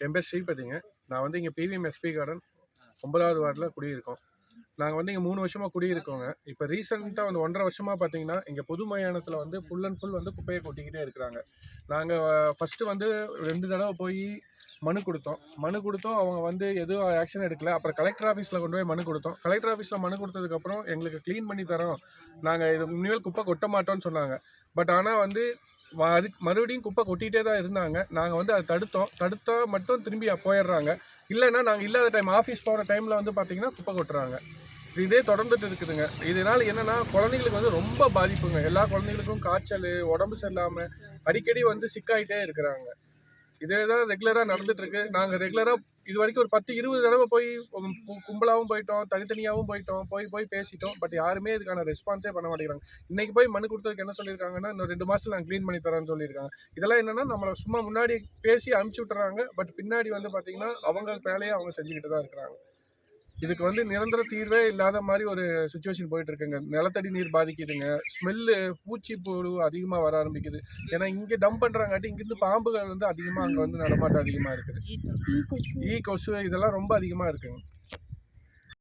என் பேர் ஸ்ரீபதிங்க. நான் வந்து இங்கே பிவிஎம் எஸ்பி கார்டன் 9வது வார்டில் குடியிருக்கோம். நாங்கள் வந்து இங்கே 3 வருஷமாக குடியிருக்கோங்க. இப்போ ரீசெண்டாக வந்து 1.5 வருஷமாக பார்த்தீங்கன்னா, இங்கே பொது மயானத்தில் வந்து ஃபுல் அண்ட் ஃபுல் வந்து குப்பையை கொட்டிக்கிட்டே இருக்கிறாங்க. நாங்கள் ஃபஸ்ட்டு வந்து 2 தடவை போய் மனு கொடுத்தோம். அவங்க வந்து எதுவும் ஆக்ஷன் எடுக்கல. அப்புறம் கலெக்டர் ஆஃபீஸில் கொண்டு போய் மனு கொடுத்தோம். கலெக்டர் ஆஃபீஸில் மனு கொடுத்ததுக்கப்புறம் எங்களுக்கு க்ளீன் பண்ணி தரோம், நாங்கள் இது இனிமேல் குப்பை கொட்ட மாட்டோம்னு சொன்னாங்க. பட் ஆனால் வந்து அதுக்கு மறுபடியும் குப்பை கொட்டிகிட்டே தான் இருந்தாங்க. நாங்கள் வந்து அதை தடுத்தா மட்டும் திரும்பி போயிடுறாங்க. இல்லைன்னா நாங்கள் இல்லாத டைம் ஆஃபீஸ் போகிற டைமில் வந்து பார்த்திங்கன்னா குப்பை கொட்டுறாங்க. இதே தொடர்ந்துட்டு இருக்குதுங்க. இதனால் என்னென்னா குழந்தைங்களுக்கு வந்து ரொம்ப பாதிப்புங்க. எல்லா குழந்தைங்களுக்கும் காய்ச்சல், உடம்பு சரியில்லாமல் அடிக்கடி வந்து சிக்காயிட்டே இருக்கிறாங்க. இதே தான் ரெகுலராக நடந்துகிட்ருக்கு. நாங்கள் ரெகுலராக இது வரைக்கும் ஒரு 10-20 தடவை போய் கும்பலாகவும் போயிட்டோம், தனித்தனியாகவும் போய் பேசிட்டோம். பட் யாருமே இதுக்கான ரெஸ்பான்ஸே பண்ண மாட்டேங்கிறாங்க. இன்றைக்கி போய் மனு கொடுத்ததுக்கு என்ன சொல்லியிருக்காங்கன்னா, இன்னும் 2 மாதத்தில் நாங்கள் க்ளீன் பண்ணி தரோன்னு சொல்லியிருக்காங்க. இதெல்லாம் என்னென்னா நம்மளை சும்மா முன்னாடி பேசி அனுப்பிச்சி விட்டுறாங்க. பட் பின்னாடி வந்து பார்த்திங்கன்னா அவங்க வேலையை அவங்க செஞ்சுக்கிட்டு தான் இருக்கிறாங்க. இதுக்கு வந்து நிரந்தர தீர்வே இல்லாத மாதிரி ஒரு சுச்சுவேஷன் போயிட்டு இருக்குங்க. நிலத்தடி நீர் பாதிக்குதுங்க. ஸ்மெல்லு, பூச்சி புழு அதிகமாக வர ஆரம்பிக்குது. ஏன்னா இங்கே டம்ப் பண்ணுறாங்காட்டி இங்கேருந்து பாம்புகள் வந்து அதிகமாக அங்கே வந்து நடமாட்டம் அதிகமாக இருக்குது. ஈ கொசு இதெல்லாம் ரொம்ப அதிகமாக இருக்குங்க.